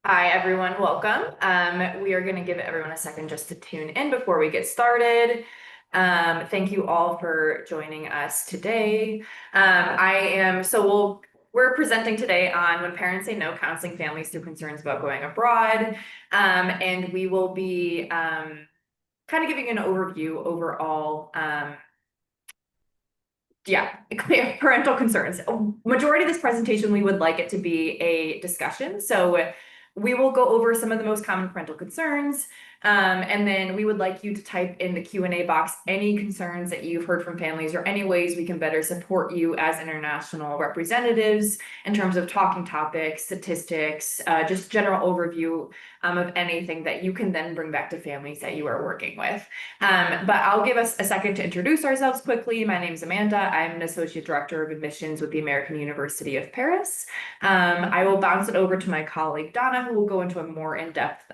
Hi, everyone. Welcome. We are going to give everyone a second just to tune in before we get started. Thank you all for joining us today. We're presenting today on when parents say no, counseling families through concerns about going abroad. And we will be kind of giving an overview overall. Parental concerns. Majority of this presentation, we would like it to be a discussion. So we will go over some of the most common parental concerns. And then we would like you to type in the Q&A box any concerns that you've heard from families or any ways we can better support you as international representatives in terms of talking topics, statistics, just general overview of anything that you can then bring back to families that you are working with. But I'll give us a second to introduce ourselves quickly. My name is Amanda. I'm an Associate Director of Admissions with the American University of Paris. I will bounce it over to my colleague, Donna, who will go into a more in-depth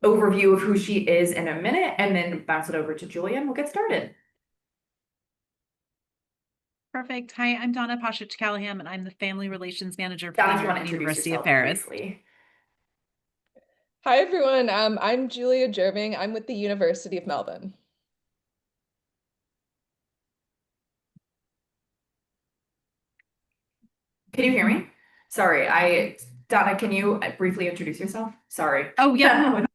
overview of who she is in a minute, and then bounce it over to Julia, and we'll get started. Perfect. Hi, I'm Donna Pasic-Callaghan, and I'm the Family Relations Manager for Donna, the if you want to American introduce University of yourself Paris. briefly. Hi, everyone. I'm Julia Jerving. I'm with the University of Melbourne. Can you hear me? Sorry, Donna, can you briefly introduce yourself? Sorry. Oh, yeah.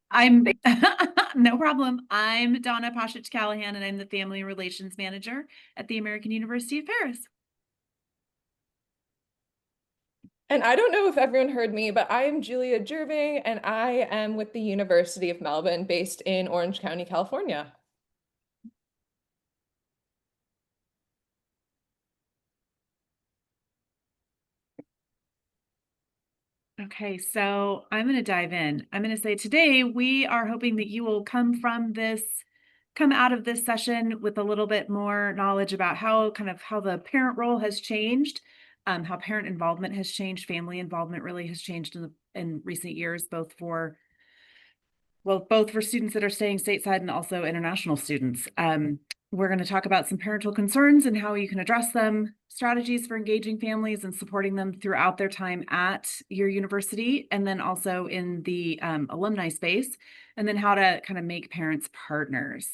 No problem. I'm Donna Pasic-Callaghan, and I'm the Family Relations Manager at the American University of Paris. And I don't know if everyone heard me, but I am Julia Jerving, and I am with the University of Melbourne, based in Orange County, California. Okay, so I'm going to dive in. I'm going to say today we are hoping that you will come out of this session with a little bit more knowledge about how the parent role has changed, how parent involvement has changed, family involvement really has changed in recent years, both for students that are staying stateside and also international students. We're going to talk about some parental concerns and how you can address them, strategies for engaging families and supporting them throughout their time at your university, and then also in the alumni space, and then how to kind of make parents partners.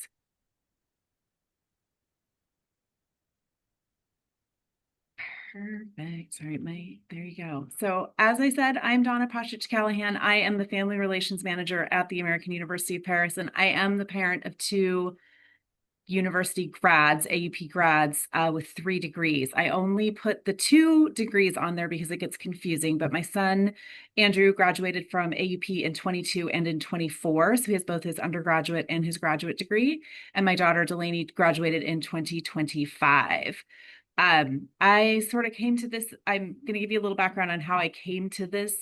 Perfect. All right, there you go. So as I said, I'm Donna Pasic-Callaghan. I am the Family Relations Manager at the American University of Paris, and I am the parent of two university grads, AUP grads, with 3 degrees. I only put the 2 degrees on there because it gets confusing, but my son, Andrew, graduated from AUP in 22 and in 24, so he has both his undergraduate and his graduate degree, and my daughter, Delaney, graduated in 2025. I sort of came to this, I'm going to give you a little background on how I came to this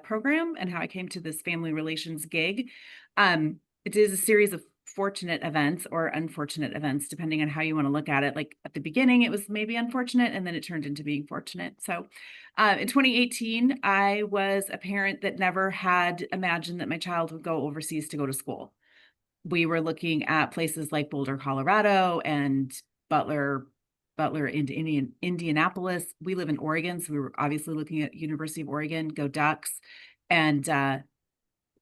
program and how I came to this family relations gig. It is a series of fortunate events or unfortunate events, depending on how you want to look at it. Like at the beginning, it was maybe unfortunate, and then it turned into being fortunate. So in 2018, I was a parent that never had imagined that my child would go overseas to go to school. We were looking at places like Boulder, Colorado, and Butler into Indianapolis. We live in Oregon, so we were obviously looking at University of Oregon, go Ducks, and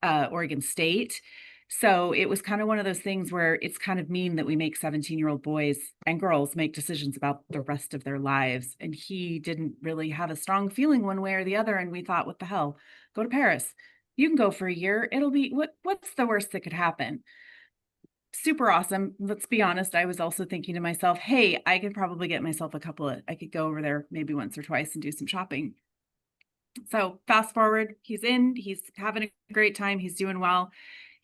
Oregon State. So it was kind of one of those things where it's kind of mean that we make 17-year-old boys and girls make decisions about the rest of their lives. And he didn't really have a strong feeling one way or the other. And we thought, what the hell? Go to Paris. You can go for a year. It'll be what's the worst that could happen? Super awesome. Let's be honest. I was also thinking to myself, hey, I could probably get myself I could go over there maybe once or twice and do some shopping. So fast forward, he's having a great time. He's doing well.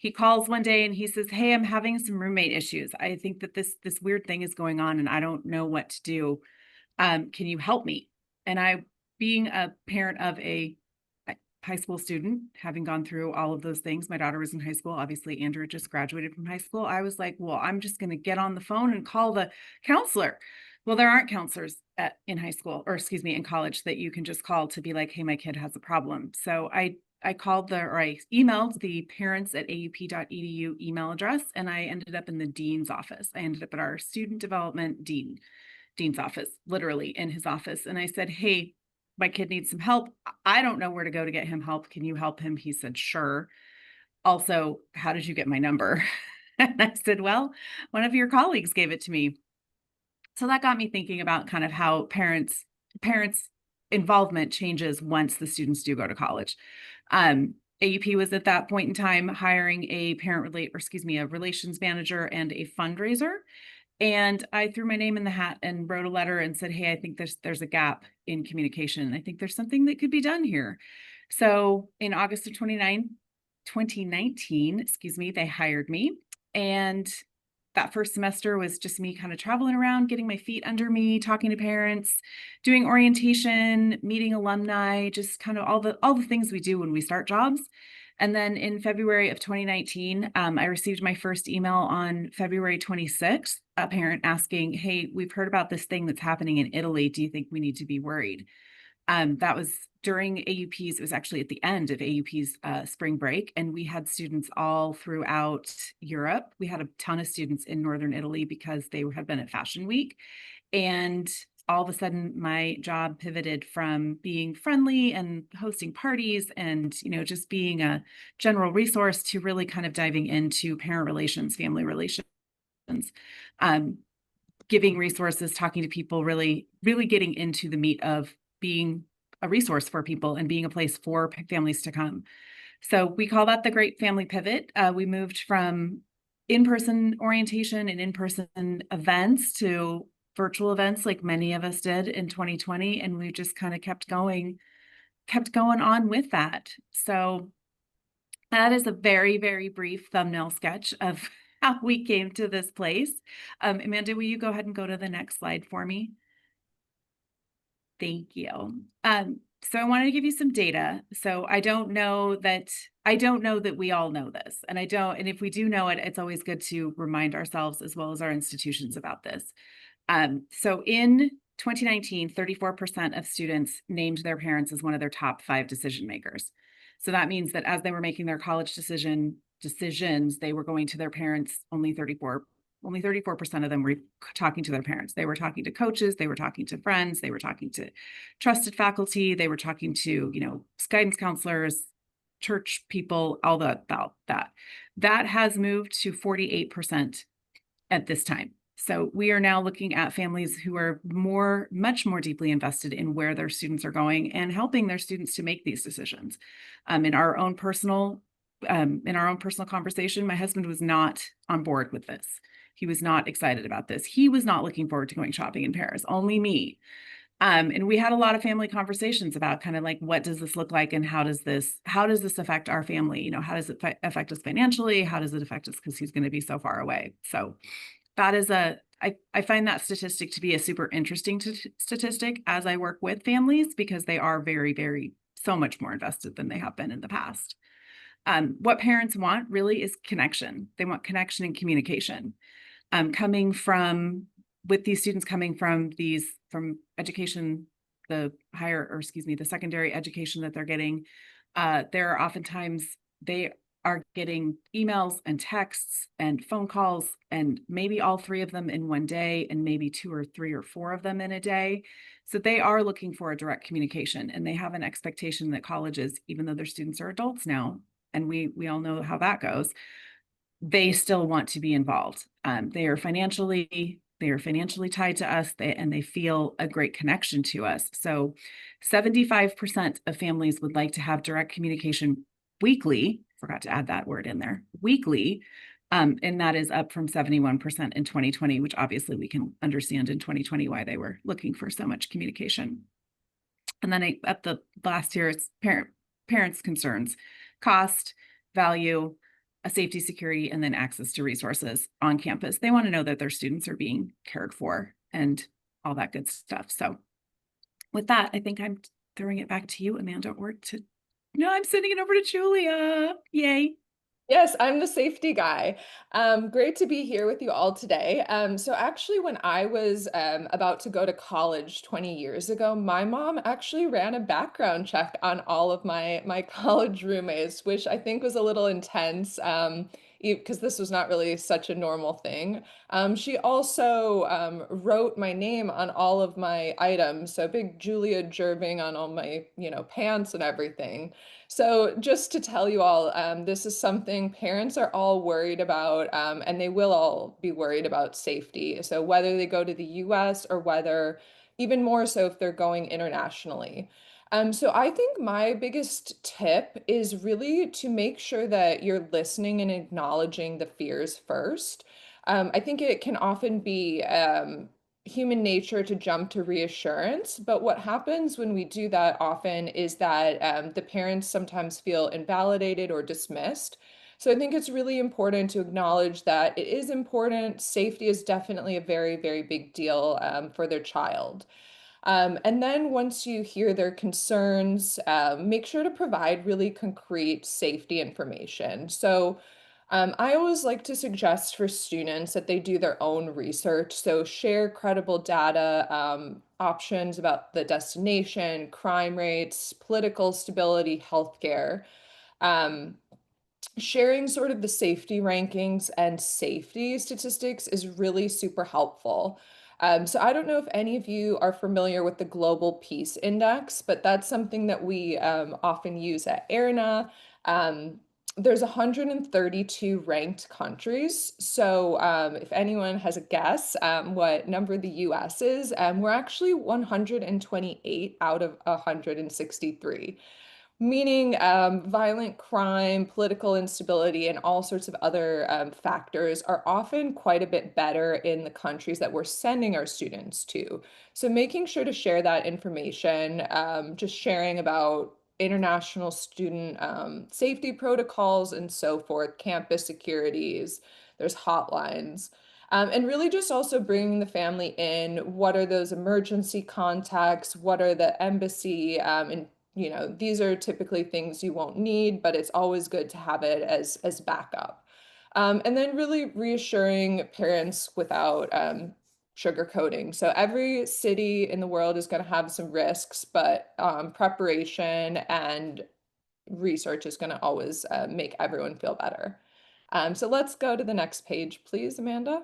He calls one day and he says, hey, I'm having some roommate issues. I think that this weird thing is going on and I don't know what to do. Can you help me? And I, being a parent of a high school student, having gone through all of those things, my daughter was in high school. Obviously, Andrew just graduated from high school. I was like, well, I'm just going to get on the phone and call the counselor. Well, there aren't counselors in high school, or excuse me, in college, that you can just call to be like, hey, my kid has a problem. So I emailed the parents at aup.edu email address, and I ended up in the dean's office. I ended up at our student development dean's office, literally in his office. And I said, hey, my kid needs some help. I don't know where to go to get him help. Can you help him? He said, sure. Also, how did you get my number? And I said, well, one of your colleagues gave it to me. So that got me thinking about kind of how parents involvement changes once the students do go to college. AUP was at that point in time hiring a a relations manager and a fundraiser. And I threw my name in the hat and wrote a letter and said, hey, I think there's a gap in communication. I think there's something that could be done here. So in August of 2019, they hired me. And that first semester was just me kind of traveling around, getting my feet under me, talking to parents, doing orientation, meeting alumni, just kind of all the things we do when we start jobs. And then in February of 2019, I received my first email on February 26th, a parent asking, hey, we've heard about this thing that's happening in Italy. Do you think we need to be worried? That was during AUP's, it was actually at the end of AUP's spring break, and we had students all throughout Europe. We had a ton of students in Northern Italy because they had been at Fashion Week. And all of a sudden, my job pivoted from being friendly and hosting parties and, just being a general resource to really kind of diving into parent relations, family relations, giving resources, talking to people, really, really getting into the meat of being a resource for people and being a place for families to come. So we call that the Great Family Pivot. We moved from in-person orientation and in-person events to virtual events like many of us did in 2020. And we just kind of kept going on with that. So that is a very, very brief thumbnail sketch of how we came to this place. Amanda, will you go ahead and go to the next slide for me? Thank you. So I wanted to give you some data. So I don't know that we all know this, and if we do know it, it's always good to remind ourselves as well as our institutions about this. So in 2019, 34% of students named their parents as one of their top 5 decision makers. So that means that as they were making their college decisions, they were going to their parents. Only 34% of them were talking to their parents. They were talking to coaches, they were talking to friends, they were talking to trusted faculty, they were talking to, guidance counselors, church people, all that. That has moved to 48% at this time. So we are now looking at families who are much more deeply invested in where their students are going and helping their students to make these decisions. In our own personal conversation, my husband was not on board with this. He was not excited about this. He was not looking forward to going shopping in Paris, only me. And we had a lot of family conversations about kind of like, what does this look like? And how does this affect our family? How does it affect us financially? How does it affect us because he's going to be so far away? So that is I find that statistic to be a super interesting statistic as I work with families, because they are very, very, so much more invested than they have been in the past. What parents want really is connection. They want connection and communication. With these students coming from education, the secondary education that they're getting, there are oftentimes they are getting emails and texts and phone calls, and maybe all 3 of them in one day, and maybe 2 or 3 or 4 of them in a day. So they are looking for a direct communication, and they have an expectation that colleges, even though their students are adults now, and we all know how that goes, they still want to be involved. They are financially tied to us, and they feel a great connection to us. So 75% of families would like to have direct communication weekly. Forgot to add that word in there, weekly. And that is up from 71% in 2020, which obviously we can understand in 2020 why they were looking for so much communication. And then at the last year, it's parents' concerns, cost, value, a safety, security, and then access to resources on campus. They want to know that their students are being cared for and all that good stuff. So with that, I think I'm throwing it back to you, Amanda, no, I'm sending it over to Julia. Yay. Yes, I'm the safety guy. Great to be here with you all today. So actually, when I was about to go to college 20 years ago, my mom actually ran a background check on all of my college roommates, which I think was a little intense. because this was not really such a normal thing. She also wrote my name on all of my items, so big Julia Jerving on all my, pants and everything. So just to tell you all, this is something parents are all worried about, and they will all be worried about safety. So whether they go to the US or whether even more so if they're going internationally. So I think my biggest tip is really to make sure that you're listening and acknowledging the fears first. I think it can often be human nature to jump to reassurance, but what happens when we do that often is that the parents sometimes feel invalidated or dismissed. So I think it's really important to acknowledge that it is important. Safety is definitely a very, very big deal for their child. And then once you hear their concerns, make sure to provide really concrete safety information. So I always like to suggest for students that they do their own research. So share credible data, options about the destination, crime rates, political stability, healthcare. Um, Sharing sort of the safety rankings and safety statistics is really super helpful. So I don't know if any of you are familiar with the Global Peace Index, but that's something that we often use at AIRR-NA. There's 132 ranked countries. So if anyone has a guess what number the US is, we're actually 128 out of 163, meaning violent crime, political instability, and all sorts of other factors are often quite a bit better in the countries that we're sending our students to. So making sure to share that information, just sharing about international student safety protocols and so forth, campus securities, there's hotlines. And really just also bringing the family in. What are those emergency contacts? What are the embassy and these are typically things you won't need, but it's always good to have it as backup. And then really reassuring parents without sugarcoating. So every city in the world is going to have some risks, but preparation and research is going to always make everyone feel better. So let's go to the next page, please, Amanda.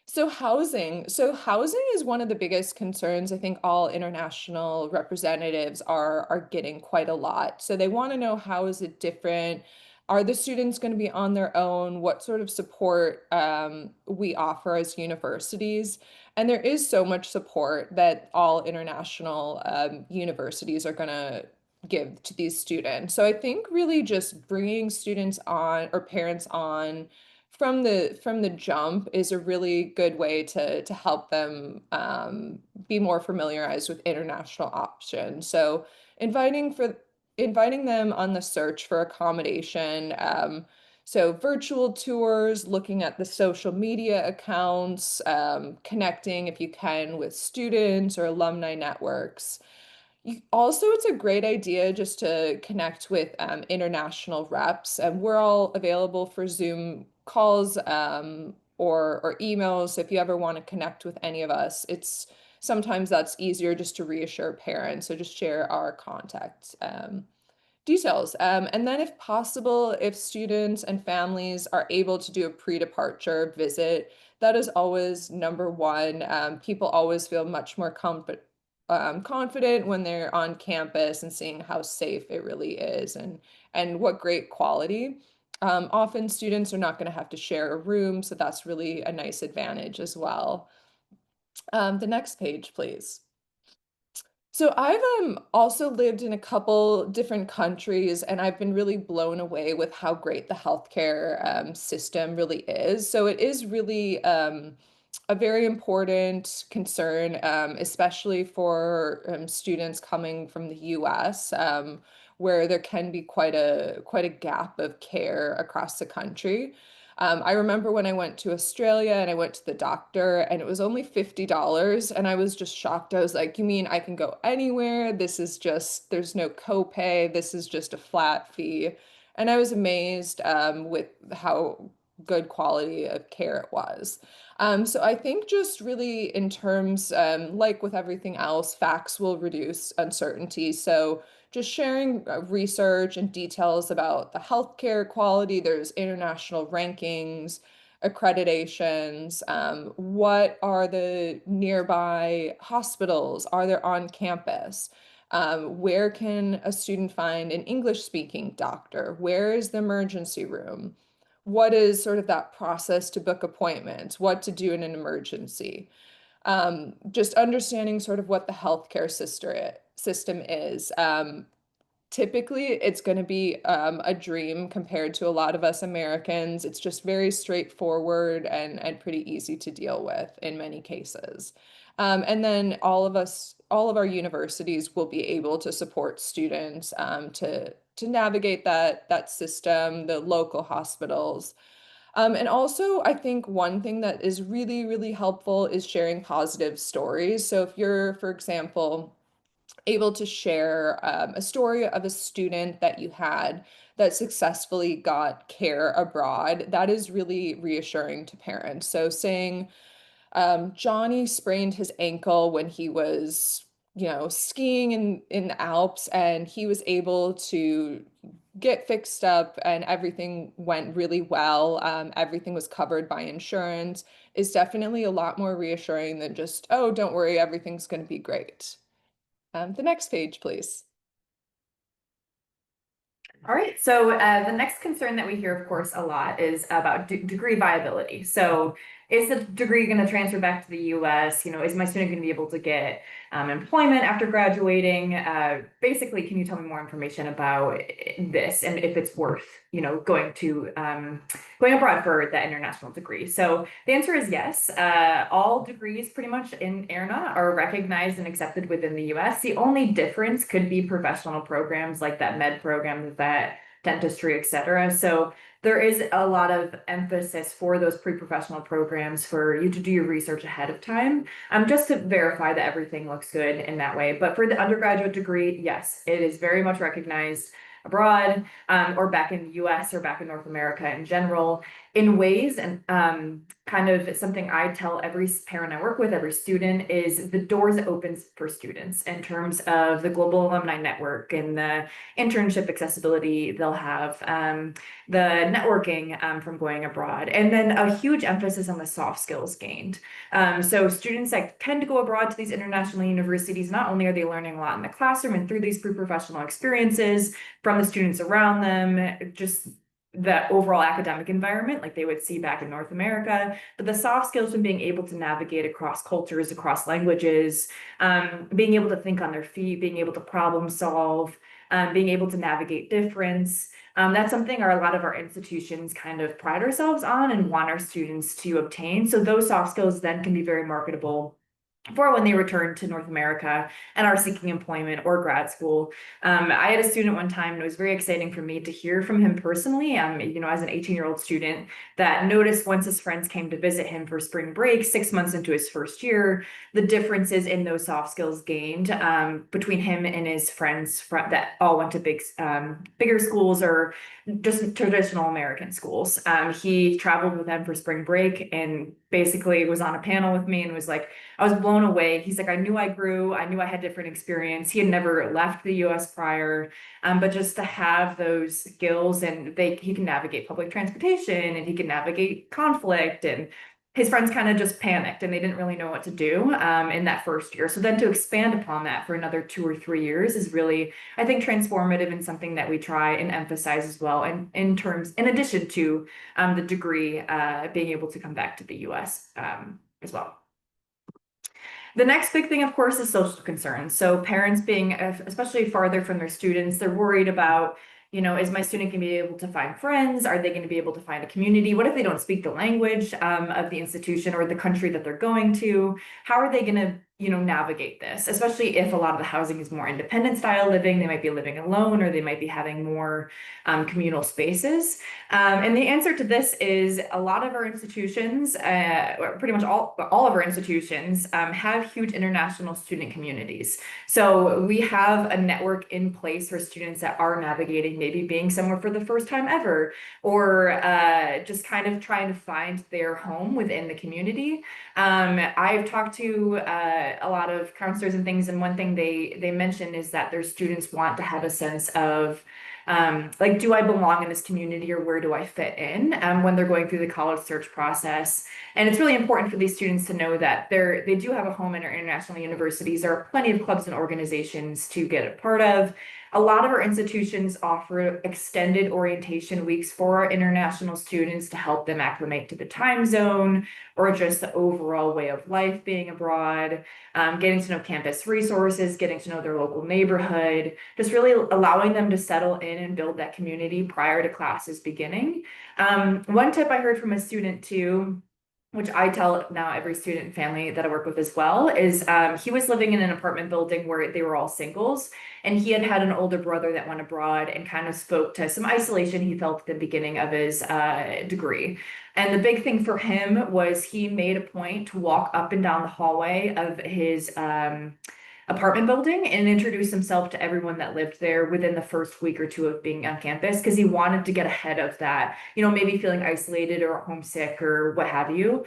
So housing. So housing is one of the biggest concerns I think all international representatives are getting quite a lot. So they want to know, how is it different? Are the students going to be on their own? What sort of support we offer as universities? And there is so much support that all international universities are going to give to these students. So I think really just bringing students on or parents on from the jump is a really good way to help them be more familiarized with international options. So inviting them on the search for accommodation. So virtual tours, looking at the social media accounts, connecting if you can with students or alumni networks. Also, it's a great idea just to connect with international reps, and we're all available for Zoom calls or emails. If you ever want to connect with any of us, it's sometimes that's easier just to reassure parents. So just share our contact details. And then if possible, if students and families are able to do a pre-departure visit, that is always number one. People always feel much more confident when they're on campus and seeing how safe it really is and what great quality. Often students are not going to have to share a room, so that's really a nice advantage as well. The next page, please. So I've also lived in a couple different countries, and I've been really blown away with how great the healthcare system really is. So it is really a very important concern, especially for students coming from the US, where there can be quite a gap of care across the country. I remember when I went to Australia and I went to the doctor and it was only $50 and I was just shocked. I was like, you mean I can go anywhere? This is just, there's no copay. This is just a flat fee. And I was amazed with how good quality of care it was. So I think just really in terms, like with everything else, facts will reduce uncertainty. So just sharing research and details about the healthcare quality. There's international rankings, accreditations, what are the nearby hospitals? Are there on campus? Where can a student find an English-speaking doctor? Where is the emergency room? What is sort of that process to book appointments? What to do in an emergency? Just understanding sort of what the healthcare system is. Typically, it's going to be a dream compared to a lot of us Americans. It's just very straightforward and pretty easy to deal with in many cases. And then all of our universities will be able to support students to navigate that system, the local hospitals. And also, I think one thing that is really, really helpful is sharing positive stories. So if you're, for example, able to share a story of a student that you had that successfully got care abroad, that is really reassuring to parents. So saying, Johnny sprained his ankle when he was, skiing in the Alps, and he was able to get fixed up and everything went really well. Everything was covered by insurance is definitely a lot more reassuring than just, oh, don't worry, everything's going to be great. The next page, please. All right, so the next concern that we hear, of course, a lot is about degree viability. So is the degree going to transfer back to the US? Is my student going to be able to get employment after graduating? Basically, can you tell me more information about this and if it's worth, going abroad for that international degree? So the answer is yes. All degrees pretty much in AIRR-NA are recognized and accepted within the US. The only difference could be professional programs like that med program, that dentistry, et cetera. So there is a lot of emphasis for those pre-professional programs for you to do your research ahead of time, just to verify that everything looks good in that way. But for the undergraduate degree, yes, it is very much recognized abroad, or back in the US or back in North America in general, in ways, and kind of something I tell every parent I work with, every student, is the doors it opens for students in terms of the global alumni network and the internship accessibility they'll have, the networking from going abroad, and then a huge emphasis on the soft skills gained. So students that tend to go abroad to these international universities, not only are they learning a lot in the classroom and through these pre-professional experiences from the students around them, just the overall academic environment like they would see back in North America, but the soft skills and being able to navigate across cultures, across languages, being able to think on their feet, being able to problem solve, being able to navigate difference. That's something a lot of our institutions kind of pride ourselves on and want our students to obtain. So those soft skills then can be very marketable for when they return to North America and are seeking employment or grad school. I had a student one time, and it was very exciting for me to hear from him personally, as an 18-year-old student, that noticed once his friends came to visit him for spring break, 6 months into his first year, the differences in those soft skills gained between him and his friends that all went to bigger schools or just traditional American schools. He traveled with them for spring break and basically was on a panel with me and was like, I was blown away. He's like, I knew I grew. I knew I had different experience. He had never left the US prior, but just to have those skills, and he can navigate public transportation and he can navigate conflict, and his friends kind of just panicked and they didn't really know what to do in that first year. So then to expand upon that for another 2 or 3 years is really, I think, transformative and something that we try and emphasize as well. And in addition to the degree, being able to come back to the US as well. The next big thing, of course, is social concerns. So parents being especially farther from their students, they're worried about, is my student going to be able to find friends? Are they going to be able to find a community? What if they don't speak the language of the institution or the country that they're going to? How are they going to, navigate this? Especially if a lot of the housing is more independent style living, they might be living alone, or they might be having more communal spaces. And the answer to this is a lot of our institutions, pretty much all of our institutions, have huge international student communities. So we have a network in place for students that are navigating maybe being somewhere for the first time ever, or just kind of trying to find their home within the community. I've talked to a lot of counselors and things, and one thing they mention is that their students want to have a sense of like, do I belong in this community, or where do I fit in when they're going through the college search process. And it's really important for these students to know that they do have a home in our international universities. There are plenty of clubs and organizations to get a part of. A lot of our institutions offer extended orientation weeks for our international students to help them acclimate to the time zone, or just the overall way of life being abroad, getting to know campus resources, getting to know their local neighborhood, just really allowing them to settle in and build that community prior to classes beginning. One tip I heard from a student too, which I tell now every student and family that I work with as well, is he was living in an apartment building where they were all singles, and he had an older brother that went abroad, and kind of spoke to some isolation he felt at the beginning of his degree. And the big thing for him was he made a point to walk up and down the hallway of his apartment building and introduce himself to everyone that lived there within the first week or two of being on campus, because he wanted to get ahead of that, maybe feeling isolated or homesick or what have you.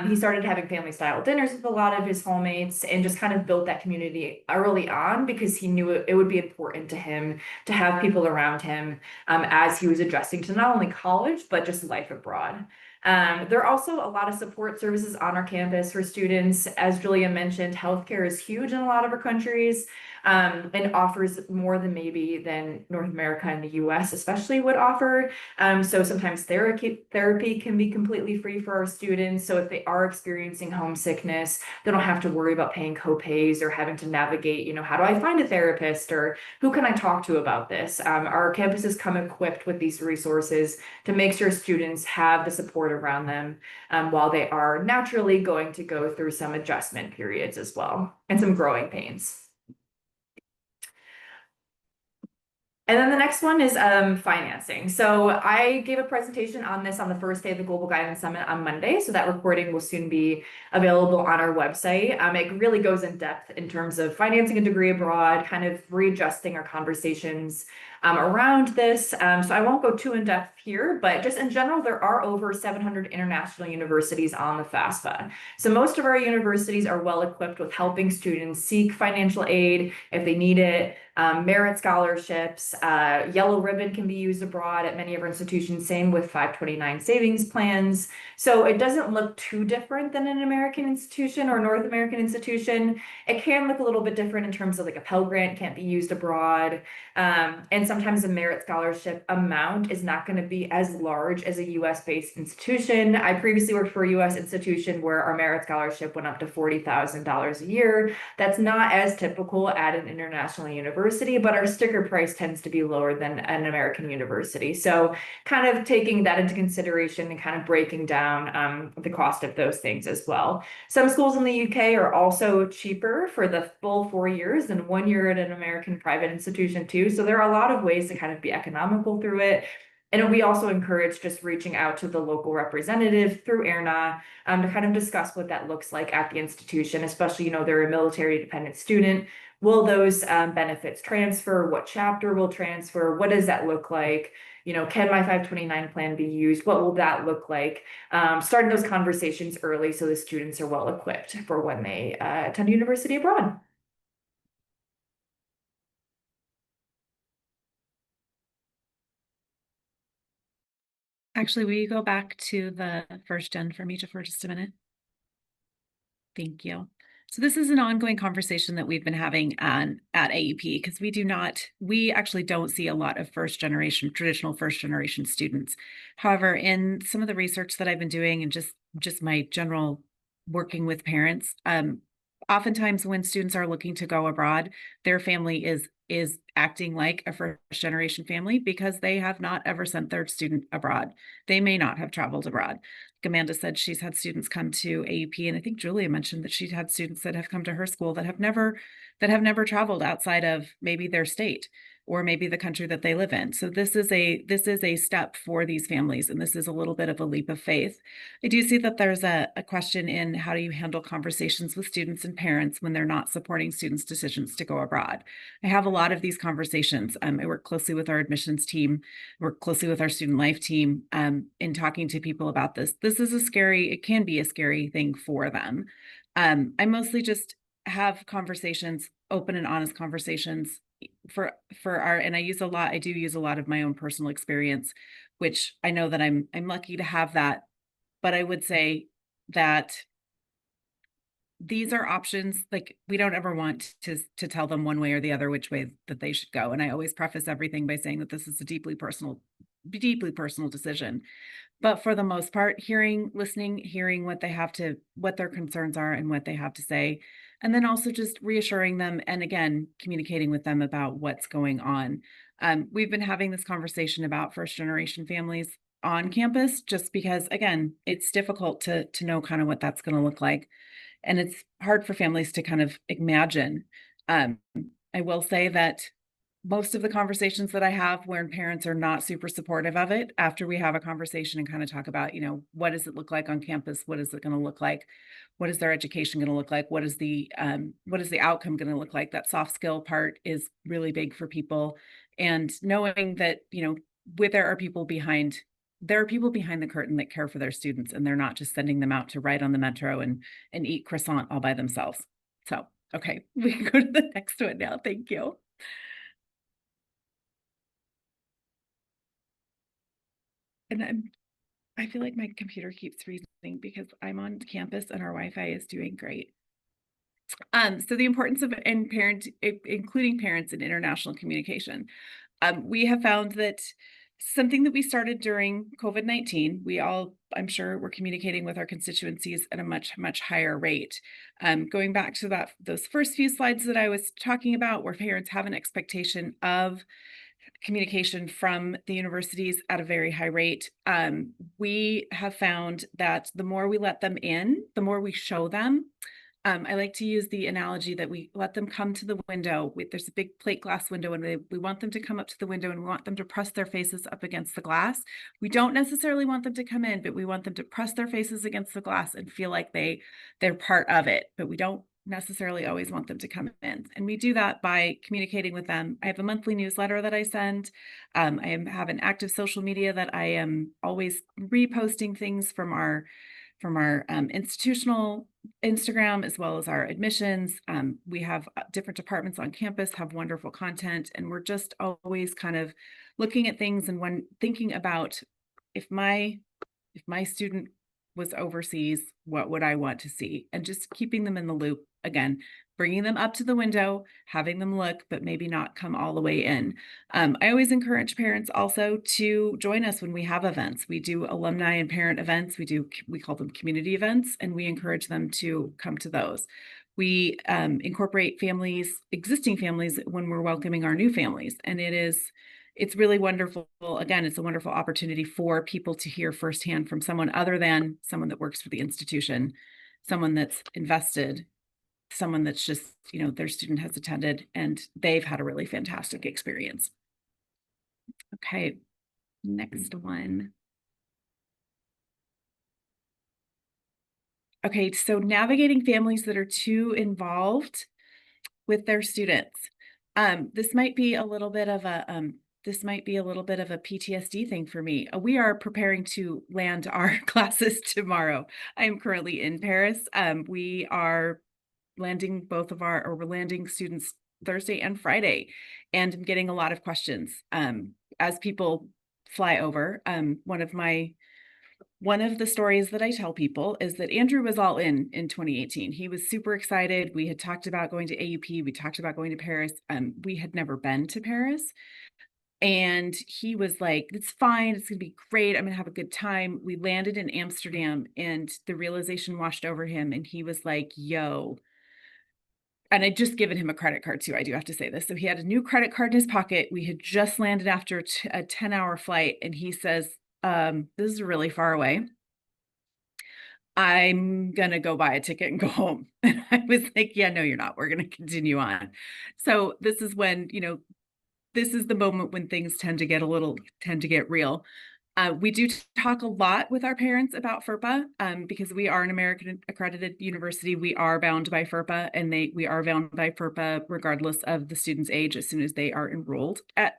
He started having family style dinners with a lot of his homemates, and just kind of built that community early on, because he knew it would be important to him to have people around him as he was adjusting to not only college, but just life abroad. There are also a lot of support services on our campus for students. As Julia mentioned, healthcare is huge in a lot of our countries, and offers more than than North America and the US especially would offer. So sometimes therapy can be completely free for our students. So if they are experiencing homesickness, they don't have to worry about paying co-pays or having to navigate, how do I find a therapist, or who can I talk to about this? Our campuses come equipped with these resources to make sure students have the support around them while they are naturally going to go through some adjustment periods as well, and some growing pains. And then the next one is financing. So I gave a presentation on this on the first day of the Global Guidance Summit on Monday. So that recording will soon be available on our website. It really goes in depth in terms of financing a degree abroad, kind of readjusting our conversations around this. So I won't go too in depth here, but just in general, there are over 700 international universities on the FAFSA. So most of our universities are well equipped with helping students seek financial aid if they need it. Merit scholarships, yellow ribbon can be used abroad at many of our institutions, same with 529 savings plans. So it doesn't look too different than an American institution or North American institution. It can look a little bit different in terms of like a Pell Grant can't be used abroad. And sometimes the merit scholarship amount is not going to be as large as a US based institution. I previously worked for a US institution where our merit scholarship went up to $40,000 a year. That's not as typical at an international university, but our sticker price tends to be lower than an American university. So kind of taking that into consideration and kind of breaking down the cost of those things as well. Some schools in the UK are also cheaper for the full 4 years than 1 year at an American private institution too. So there are a lot of ways to kind of be economical through it. And we also encourage just reaching out to the local representative through AIRR-NA to kind of discuss what that looks like at the institution, especially, they're a military dependent student. Will those benefits transfer? What chapter will transfer? What does that look like? Can my 529 plan be used? What will that look like? Starting those conversations early so the students are well equipped for when they attend university abroad. Actually, will you go back to the first gen for me for just a minute? Thank you. So this is an ongoing conversation that we've been having at AUP, because we actually don't see a lot of traditional first generation students. However, in some of the research that I've been doing and just my general working with parents, oftentimes when students are looking to go abroad, their family is acting like a first generation family because they have not ever sent their student abroad. They may not have traveled abroad. Like Amanda said, she's had students come to AUP, and I think Julia mentioned that she'd had students that have come to her school that have never traveled outside of maybe their state or maybe the country that they live in. So this is a step for these families, and this is a little bit of a leap of faith. I do see that there's a question in how do you handle conversations with students and parents when they're not supporting students' decisions to go abroad. I have a lot of these conversations. I work closely with our admissions team, work closely with our student life team in talking to people about this. This is it can be a scary thing for them. I mostly just have conversations, open and honest conversations for our, and I do use a lot of my own personal experience, which I know that I'm lucky to have that. But I would say that these are options. Like, we don't ever want to tell them one way or the other which way that they should go. And I always preface everything by saying that this is a deeply personal decision. But for the most part, listening, hearing what their concerns are and what they have to say, and then also just reassuring them, and again, communicating with them about what's going on. We've been having this conversation about first generation families on campus, just because, again, it's difficult to know kind of what that's going to look like. And it's hard for families to kind of imagine. I will say that most of the conversations that I have when parents are not super supportive of it, after we have a conversation and kind of talk about, what does it look like on campus? What is it going to look like? What is their education going to look like? What is the outcome going to look like? That soft skill part is really big for people. And knowing that, there are people behind the curtain that care for their students, and they're not just sending them out to ride on the metro and eat croissant all by themselves. So, okay, we can go to the next one now. Thank you. And I feel like my computer keeps freezing because I'm on campus and our Wi-Fi is doing great. So the importance of including parents in international communication. We have found that something that we started during COVID-19, I'm sure, we're communicating with our constituencies at a much, much higher rate. Going back to those first few slides that I was talking about, where parents have an expectation of communication from the universities at a very high rate. We have found that the more we let them in, the more we show them. I like to use the analogy that we let them come to the window. There's a big plate glass window, and we want them to come up to the window, and we want them to press their faces up against the glass. We don't necessarily want them to come in, but we want them to press their faces against the glass and feel like they're part of it. But we don't necessarily always want them to come in. And we do that by communicating with them. I have a monthly newsletter that I send. I have an active social media that I am always reposting things from our institutional Instagram, as well as our admissions. We have different departments on campus have wonderful content, and we're just always kind of looking at things and when thinking about, if my student was overseas, what would I want to see? And just keeping them in the loop. Again, bringing them up to the window, having them look, but maybe not come all the way in. I always encourage parents also to join us when we have events. We do alumni and parent events. We call them community events, and we encourage them to come to those. We incorporate existing families, when we're welcoming our new families. And it's really wonderful. Again, it's a wonderful opportunity for people to hear firsthand from someone other than someone that works for the institution, someone that's invested, someone that's just, their student has attended and they've had a really fantastic experience. Okay, next one. Okay, so navigating families that are too involved with their students. This might be a little bit of a PTSD thing for me. We are preparing to land our classes tomorrow. I am currently in Paris. We are landing we're landing students Thursday and Friday, and I'm getting a lot of questions as people fly over. One of the stories that I tell people is that Andrew was all in 2018. He was super excited. We had talked about going to AUP. We talked about going to Paris. We had never been to Paris. And he was like, it's fine. It's going to be great. I'm going to have a good time. We landed in Amsterdam, and the realization washed over him. And he was like, yo. And I'd just given him a credit card too. I do have to say this. So he had a new credit card in his pocket. We had just landed after a 10-hour flight. And he says, this is really far away. I'm going to go buy a ticket and go home. And I was like, yeah, no, you're not. We're going to continue on. So this is when, this is the moment when things tend to get real. We do talk a lot with our parents about FERPA because we are an American accredited university. We are bound by FERPA, and we are bound by FERPA regardless of the student's age as soon as they are enrolled at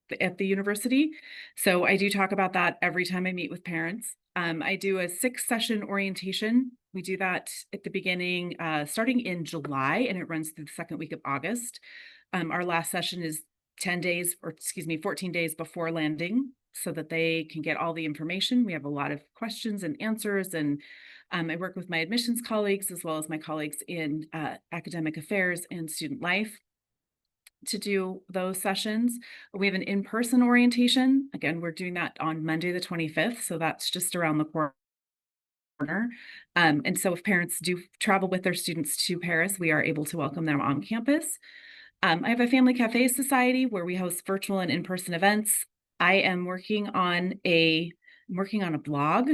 the university. So I do talk about that every time I meet with parents. I do a 6-session orientation. We do that at the beginning, starting in July, and it runs through the second week of August. Our last session is 10 days, or excuse me, 14 days before landing, so that they can get all the information. We have a lot of questions and answers, and I work with my admissions colleagues as well as my colleagues in academic affairs and student life to do those sessions. We have an in-person orientation. Again, we're doing that on Monday, the 25th. So that's just around the corner. And so if parents do travel with their students to Paris, we are able to welcome them on campus. I have a family cafe society where we host virtual and in-person events. I am working on a blog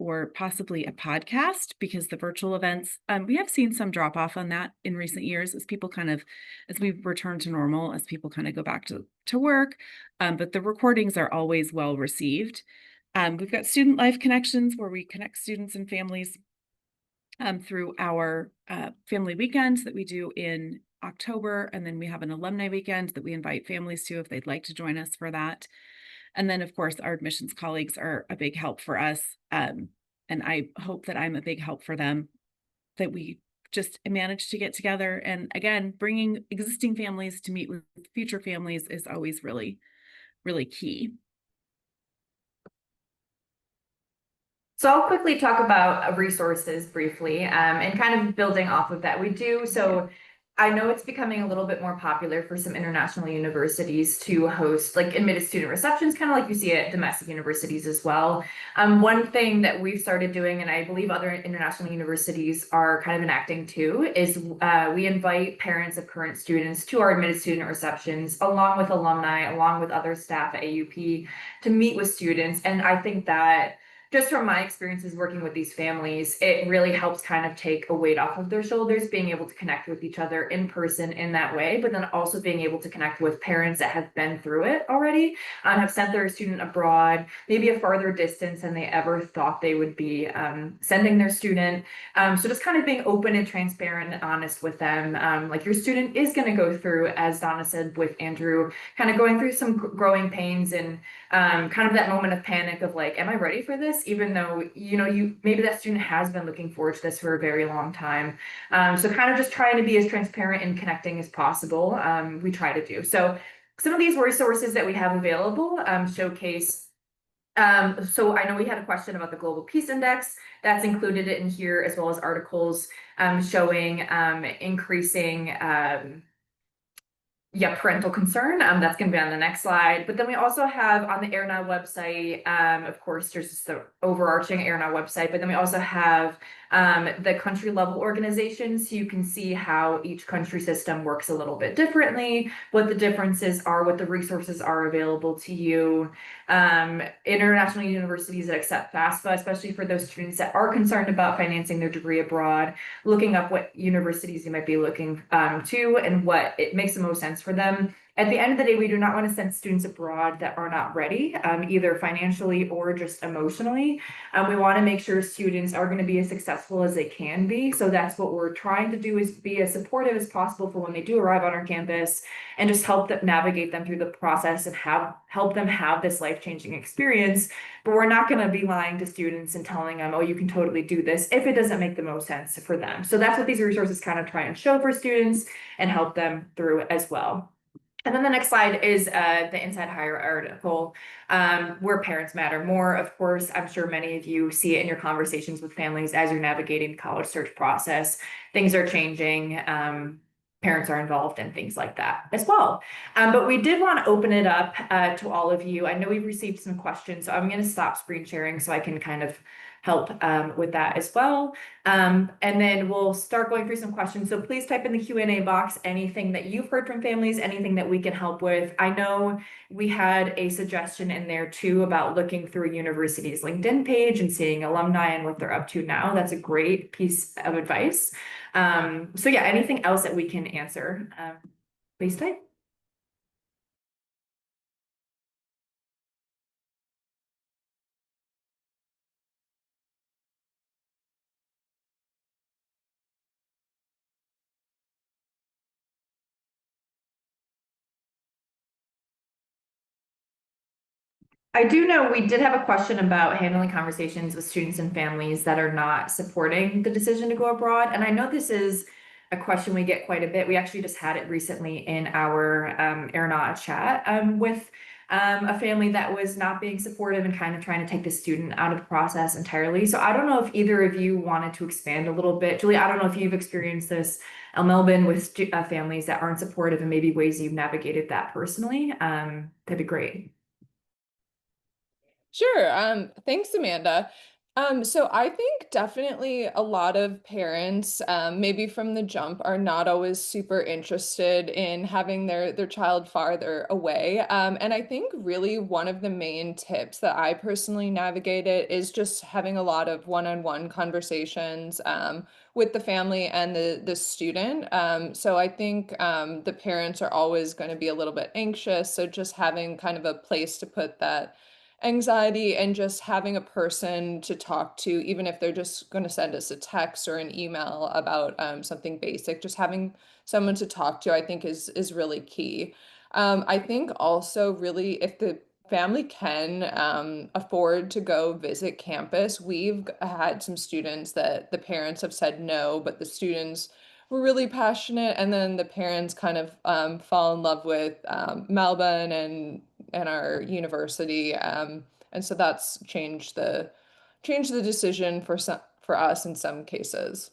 or possibly a podcast, because the virtual events, we have seen some drop off on that in recent years as people as we return to normal, as people kind of go back to work. But the recordings are always well received. We've got Student Life Connections, where we connect students and families through our family weekends that we do in October. And then we have an alumni weekend that we invite families to if they'd like to join us for that. And then, of course, our admissions colleagues are a big help for us. And I hope that I'm a big help for them, that we just manage to get together. And again, bringing existing families to meet with future families is always really, really key. So I'll quickly talk about resources briefly, and kind of building off of that. I know it's becoming a little bit more popular for some international universities to host like admitted student receptions, kind of like you see at domestic universities as well. One thing that we've started doing, and I believe other international universities are kind of enacting too, is we invite parents of current students to our admitted student receptions, along with alumni, along with other staff at AUP, to meet with students. And I think that just from my experiences working with these families, it really helps kind of take a weight off of their shoulders, being able to connect with each other in person in that way, but then also being able to connect with parents that have been through it already, have sent their student abroad, maybe a farther distance than they ever thought they would be sending their student. So just kind of being open and transparent and honest with them. Like your student is going to go through, as Donna said with Andrew, kind of going through some growing pains and kind of that moment of panic of like, am I ready for this? Even though, maybe that student has been looking forward to this for a very long time. So kind of just trying to be as transparent and connecting as possible. We try to do. So some of these resources that we have available showcase. So I know we had a question about the Global Peace Index. That's included in here, as well as articles showing increasing parental concern. That's going to be on the next slide. But then we also have on the AIRR-NA website, of course, there's just the overarching AIRR-NA website, but then we also have the country level organizations. So you can see how each country system works a little bit differently, what the differences are, what the resources are available to you. International universities that accept FAFSA, especially for those students that are concerned about financing their degree abroad, looking up what universities you might be looking to and what it makes the most sense for them. At the end of the day, we do not want to send students abroad that are not ready, either financially or just emotionally. We want to make sure students are going to be as successful as they can be. So that's what we're trying to do, is be as supportive as possible for when they do arrive on our campus, and just help them navigate them through the process and help them have this life-changing experience. But we're not going to be lying to students and telling them, oh, you can totally do this, if it doesn't make the most sense for them. So that's what these resources kind of try and show for students and help them through as well. And then the next slide is the Inside Higher article, where parents matter more. Of course, I'm sure many of you see it in your conversations with families as you're navigating the college search process. Things are changing. Parents are involved in things like that as well. But we did want to open it up to all of you. I know we've received some questions, so I'm going to stop screen sharing so I can kind of help with that as well. And then we'll start going through some questions. So please type in the Q&A box anything that you've heard from families, anything that we can help with. I know we had a suggestion in there too about looking through a university's LinkedIn page and seeing alumni and what they're up to now. That's a great piece of advice. So yeah, anything else that we can answer, please type. I do know we did have a question about handling conversations with students and families that are not supporting the decision to go abroad. And I know this is a question we get quite a bit. We actually just had it recently in our AIRR-NA chat with a family that was not being supportive and kind of trying to take the student out of the process entirely. So I don't know if either of you wanted to expand a little bit. Julie, I don't know if you've experienced this in Melbourne with families that aren't supportive and maybe ways you've navigated that personally. That'd be great. Sure. Thanks, Amanda. So I think definitely a lot of parents, maybe from the jump, are not always super interested in having their child farther away. And I think really one of the main tips that I personally navigated is just having a lot of one-on-one conversations with the family and the student. So I think the parents are always going to be a little bit anxious. So just having kind of a place to put that anxiety and just having a person to talk to, even if they're just going to send us a text or an email about something basic, just having someone to talk to, I think is really key. I think also really if the family can afford to go visit campus, we've had some students that the parents have said no, but the students were really passionate, and then the parents kind of fall in love with Melbourne and our university. And so that's changed the decision for us in some cases.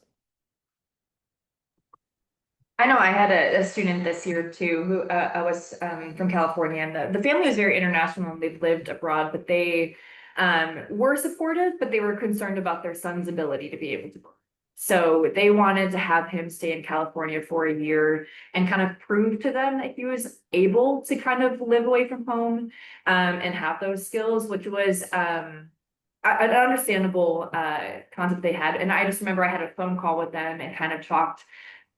I know I had a student this year too who I was from California, and the family was very international and they've lived abroad, but they were supportive, but they were concerned about their son's ability to be able to work. So they wanted to have him stay in California for a year and kind of prove to them that he was able to kind of live away from home and have those skills, which was an understandable concept they had. And I just remember I had a phone call with them and kind of talked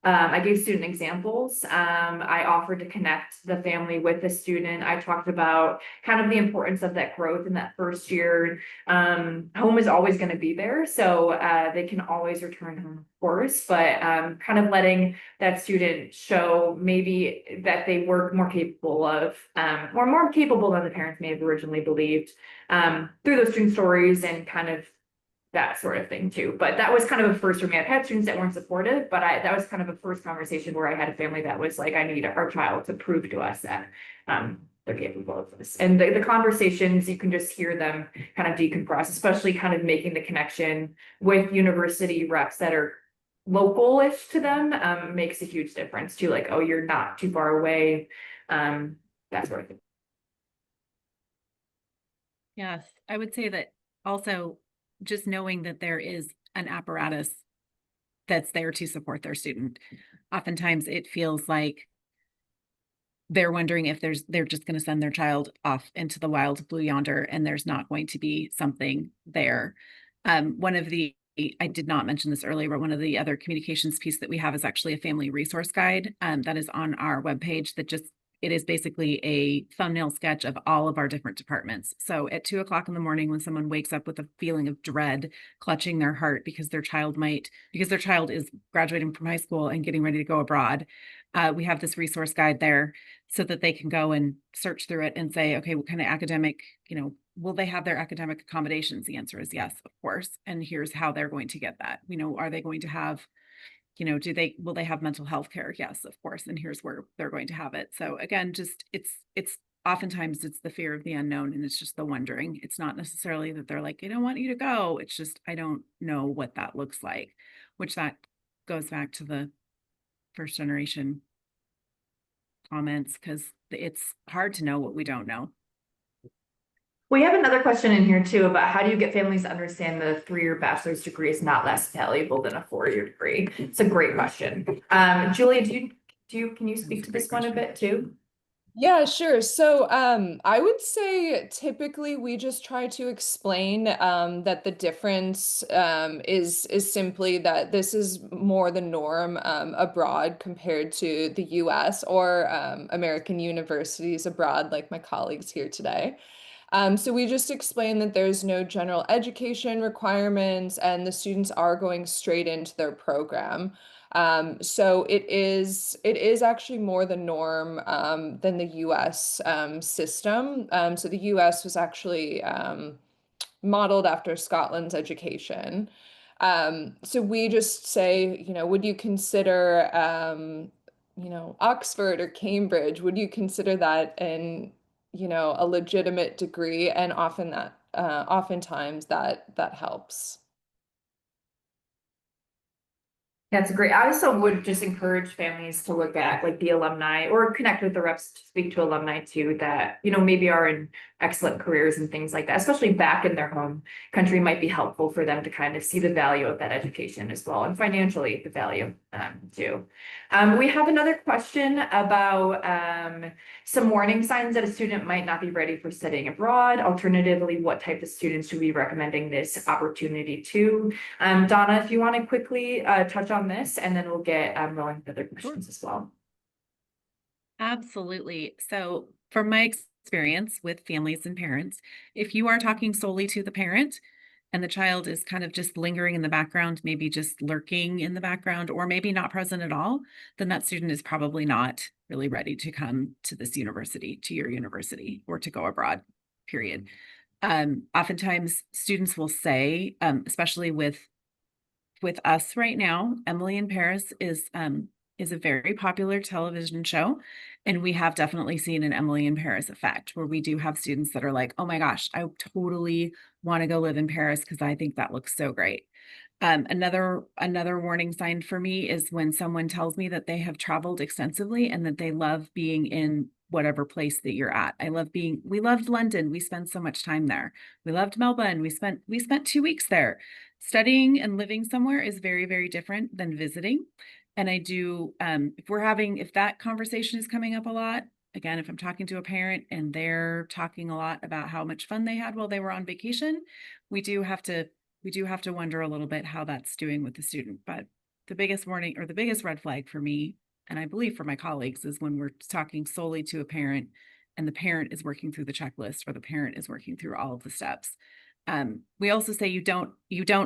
I gave student examples. I offered to connect the family with the student. I talked about kind of the importance of that growth in that first year. Home is always going to be there, so they can always return home, of course, but kind of letting that student show maybe that they were more capable of, or more capable than the parents may have originally believed through those student stories and kind of that sort of thing too. But that was kind of a first for me. I've had students that weren't supportive, but that was kind of a first conversation where I had a family that was like, I need our child to prove to us that they're capable of this. And the conversations, you can just hear them kind of decompress, especially kind of making the connection with university reps that are local-ish to them makes a huge difference too. Like, oh, you're not too far away. That sort of thing. Yes, I would say that also just knowing that there is an apparatus that's there to support their student. Oftentimes it feels like they're wondering if they're just going to send their child off into the wild blue yonder and there's not going to be something there. One of the I did not mention this earlier, but one of the other communications piece that we have is actually a family resource guide that is on our webpage that just it is basically a thumbnail sketch of all of our different departments. So at 2 o'clock in the morning, when someone wakes up with a feeling of dread clutching their heart because their child is graduating from high school and getting ready to go abroad, we have this resource guide there so that they can go and search through it and say, okay, what kind of academic, will they have their academic accommodations? The answer is yes, of course. And here's how they're going to get that. Are they going to have will they have mental health care? Yes, of course. And here's where they're going to have it. So again, just it's oftentimes it's the fear of the unknown and it's just the wondering. It's not necessarily that they're like, I don't want you to go. It's just, I don't know what that looks like, which that goes back to the first generation comments because it's hard to know what we don't know. We have another question in here too about how do you get families to understand the 3-year bachelor's degree is not less valuable than a 4-year degree? It's a great question. Julia, can you speak to this one a bit too? Yeah, sure. So I would say typically we just try to explain that the difference is simply that this is more the norm abroad compared to the US or American universities abroad, like my colleagues here today. So we just explained that there's no general education requirements and the students are going straight into their program. So it is actually more the norm than the US system. So the US was actually modeled after Scotland's education. So we just say, would you consider, Oxford or Cambridge? Would you consider that a legitimate degree? And oftentimes that helps. That's great. I also would just encourage families to look at like the alumni or connect with the reps to speak to alumni too that, maybe are in excellent careers and things like that, especially back in their home country might be helpful for them to kind of see the value of that education as well and financially the value too. We have another question about some warning signs that a student might not be ready for studying abroad. Alternatively, what type of students should we be recommending this opportunity to? Donna, if you want to quickly touch on this, and then we'll get rolling with other questions as well. Absolutely. So, from my experience with families and parents, if you are talking solely to the parent and the child is kind of just lingering in the background, maybe just lurking in the background, or maybe not present at all, then that student is probably not really ready to come to this university, to your university, or to go abroad, period. Oftentimes, students will say, especially with us right now, Emily in Paris is a very popular television show. And we have definitely seen an Emily in Paris effect where we do have students that are like, oh my gosh, I totally want to go live in Paris because I think that looks so great. Another warning sign for me is when someone tells me that they have traveled extensively and that they love being in whatever place that you're at. We loved London. We spent so much time there. We loved Melbourne. We spent 2 weeks there. Studying and living somewhere is very, very different than visiting. And I do, if that conversation is coming up a lot, again, if I'm talking to a parent and they're talking a lot about how much fun they had while they were on vacation, we do have to wonder a little bit how that's doing with the student. But the biggest warning or the biggest red flag for me, and I believe for my colleagues, is when we're talking solely to a parent and the parent is working through the checklist or the parent is working through all of the steps. We also say you don't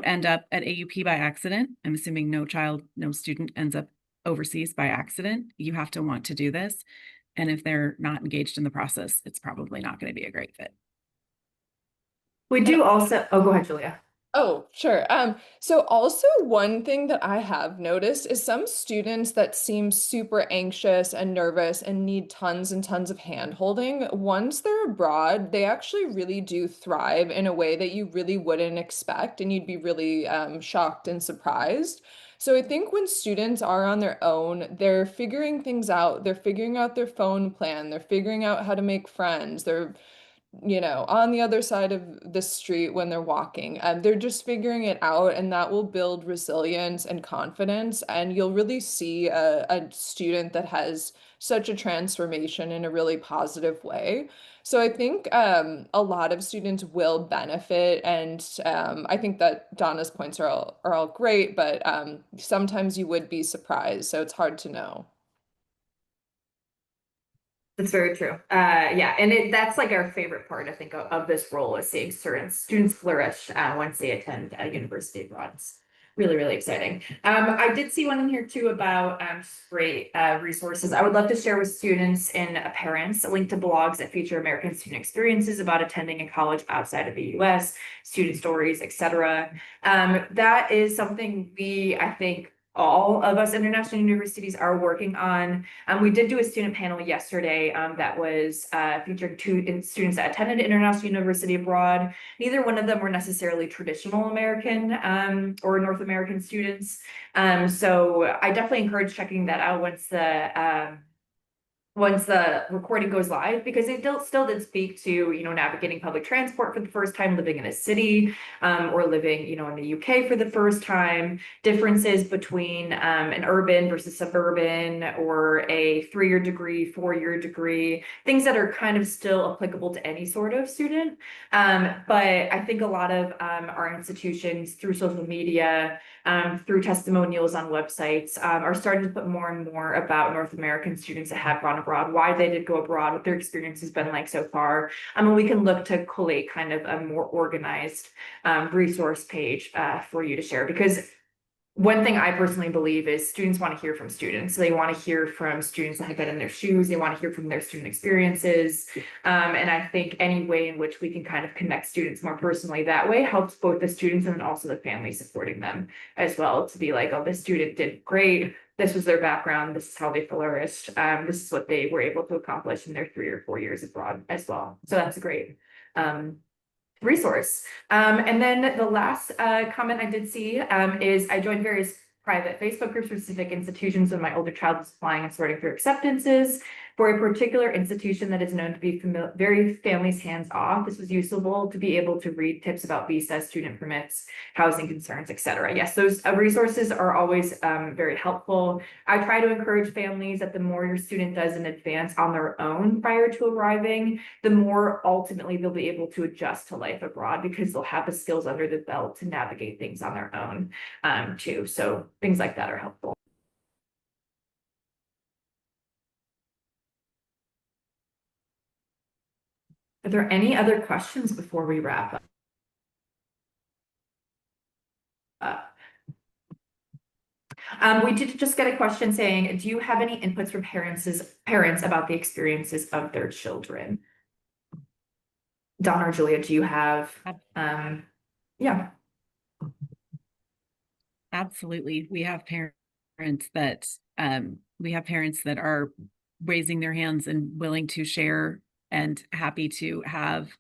end up at AUP by accident. I'm assuming no student ends up overseas by accident. You have to want to do this. And if they're not engaged in the process, it's probably not going to be a great fit. We do also, oh, go ahead, Julia. Oh, sure. So also one thing that I have noticed is some students that seem super anxious and nervous and need tons and tons of hand holding, once they're abroad, they actually really do thrive in a way that you really wouldn't expect, and you'd be really shocked and surprised. So I think when students are on their own, they're figuring things out. They're figuring out their phone plan. They're figuring out how to make friends. They're on the other side of the street when they're walking. They're just figuring it out, and that will build resilience and confidence. And you'll really see a student that has such a transformation in a really positive way. So I think a lot of students will benefit, and I think that Donna's points are all great, but sometimes you would be surprised, so it's hard to know. That's very true. Yeah, and that's like our favorite part, I think, of this role is seeing certain students flourish once they attend a university abroad. It's really, really exciting. I did see one in here too about great resources. I would love to share with students and parents a link to blogs that feature American student experiences about attending a college outside of the US, student stories, etc. That is something I think all of us international universities are working on. We did do a student panel yesterday that was featured two students that attended international university abroad. Neither one of them were necessarily traditional American or North American students. So I definitely encourage checking that out once the recording goes live, because it still did speak to, navigating public transport for the first time, living in a city, or living, in the UK for the first time, differences between an urban versus suburban, or a 3-year degree, 4-year degree, things that are kind of still applicable to any sort of student. But I think a lot of our institutions through social media, through testimonials on websites, are starting to put more and more about North American students that have gone abroad, why they did go abroad, what their experience has been like so far. And we can look to collate kind of a more organized resource page for you to share, because one thing I personally believe is students want to hear from students. So they want to hear from students that have been in their shoes. They want to hear from their student experiences. And I think any way in which we can kind of connect students more personally that way helps both the students and also the family supporting them as well, to be like, oh, this student did great. This was their background. This is how they flourished. This is what they were able to accomplish in their 3 or 4 years abroad as well. So that's a great resource. And then the last comment I did see is I joined various private Facebook groups for specific institutions when my older child was applying and sorting through acceptances for a particular institution that is known to be very families hands-off. This was useful to be able to read tips about visas, student permits, housing concerns, etc. Yes, those resources are always very helpful. I try to encourage families that the more your student does in advance on their own prior to arriving, the more ultimately they'll be able to adjust to life abroad, because they'll have the skills under the belt to navigate things on their own too. So things like that are helpful. Are there any other questions before we wrap up? We did just get a question saying, do you have any inputs from parents about the experiences of their children? Donna or Julia, do you have, yeah. Absolutely. We have parents that are raising their hands and willing to share and happy to have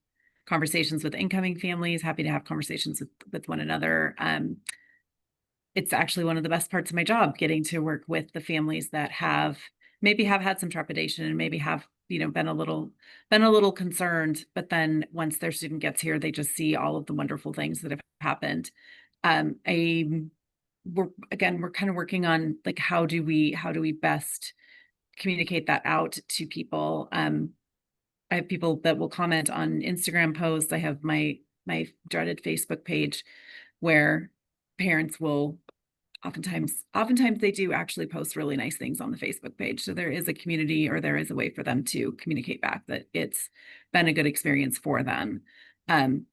conversations with incoming families, happy to have conversations with one another. It's actually one of the best parts of my job, getting to work with the families that maybe have had some trepidation and maybe have, been a little concerned, but then once their student gets here, they just see all of the wonderful things that have happened. We're kind of working on, like, how do we best communicate that out to people. I have people that will comment on Instagram posts. I have my dreaded Facebook page where parents will oftentimes they do actually post really nice things on the Facebook page. So there is a community, or there is a way for them to communicate back that it's been a good experience for them. I'm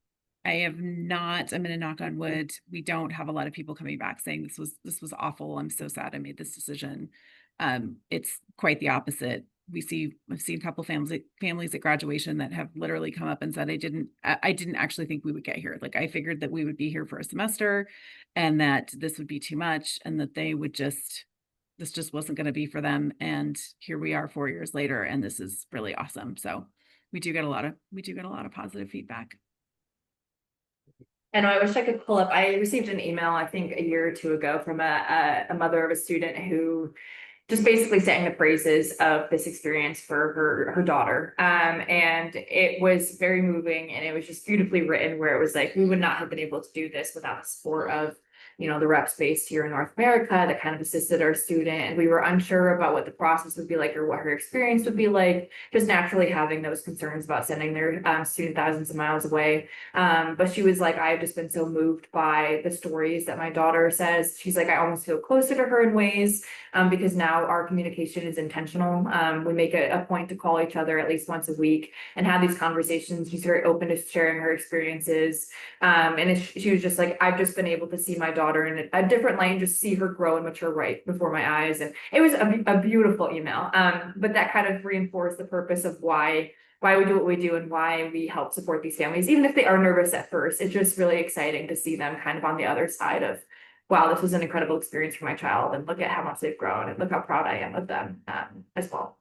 going to knock on wood. We don't have a lot of people coming back saying this was awful. I'm so sad I made this decision. It's quite the opposite. I've seen a couple families at graduation that have literally come up and said, I didn't actually think we would get here. Like, I figured that we would be here for a semester and that this would be too much, and that this just wasn't going to be for them. And here we are 4 years later, and this is really awesome. So we do get a lot of positive feedback. And I wish I could pull up, I received an email, I think a year or two ago, from a mother of a student who just basically sang the praises of this experience for her daughter. And it was very moving, and it was just beautifully written, where it was like, we would not have been able to do this without the support of, the reps based here in North America that kind of assisted our student. And we were unsure about what the process would be like or what her experience would be like, just naturally having those concerns about sending their student thousands of miles away. But she was like, I've just been so moved by the stories that my daughter says. She's like, I almost feel closer to her in ways, because now our communication is intentional. We make a point to call each other at least once a week and have these conversations. She's very open to sharing her experiences. And she was just like, I've just been able to see my daughter in a different light and just see her grow and mature right before my eyes. And it was a beautiful email. But that kind of reinforced the purpose of why we do what we do and why we help support these families, even if they are nervous at first. It's just really exciting to see them kind of on the other side of, wow, this was an incredible experience for my child, and look at how much they've grown, and look how proud I am of them as well.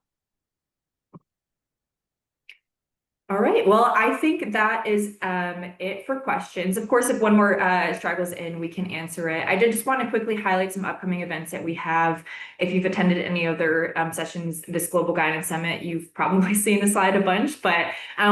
All right, well, I think that is it for questions. Of course, if one more struggles in, we can answer it. I did just want to quickly highlight some upcoming events that we have. If you've attended any other sessions, this Global Guidance Summit, you've probably seen the slide a bunch, but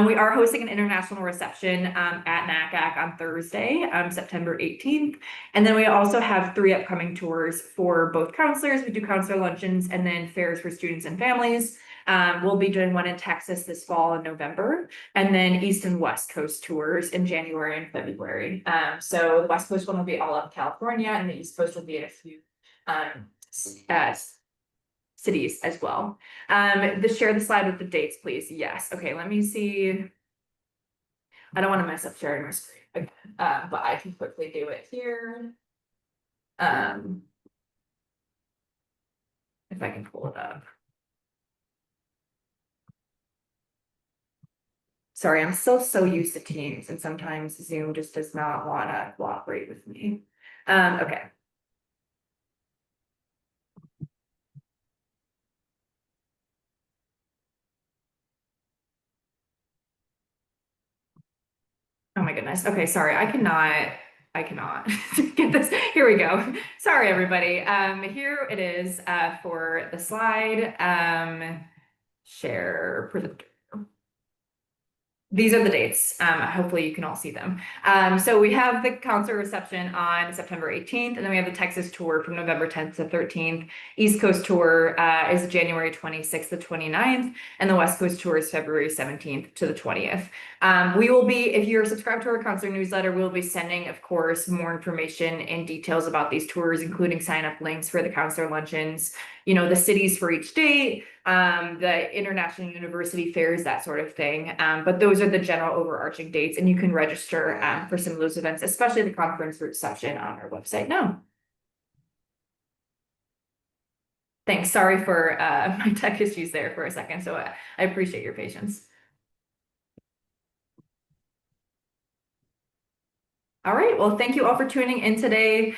we are hosting an international reception at NACAC on Thursday, September 18th. And then we also have 3 upcoming tours for both counselors. We do counselor luncheons and then fairs for students and families. We'll be doing one in Texas this fall in November, and then East and West Coast tours in January and February. So the West Coast one will be all up California, and the East Coast will be in a few cities as well. Share the slide with the dates, please. Yes. Okay, let me see. I don't want to mess up sharing my screen, but I can quickly do it here. If I can pull it up. Sorry, I'm still so used to Teams and sometimes Zoom just does not want to cooperate with me. Okay. Oh my goodness. Okay, sorry. I cannot get this. Here we go. Sorry, everybody. Here it is for the slide. Share presenter. These are the dates. Hopefully you can all see them. So we have the concert reception on September 18th, and then we have the Texas tour from November 10th to 13th. East Coast tour is January 26th to 29th, and the West Coast tour is February 17th to the 20th. We will be, if you're subscribed to our concert newsletter, we'll be sending, of course, more information and details about these tours, including sign-up links for the concert luncheons, you know, the cities for each date, the international university fairs, that sort of thing. But those are the general overarching dates, and you can register for some of those events, especially the conference reception on our website now. Thanks. Sorry for my tech issues there for a second. So I appreciate your patience. All right, well, thank you all for tuning in today.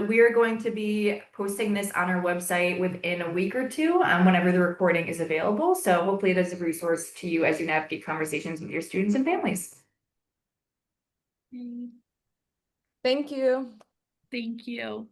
We are going to be posting this on our website within a week or two, whenever the recording is available. So hopefully it is a resource to you as you navigate conversations with your students and families. Thank you. Thank you.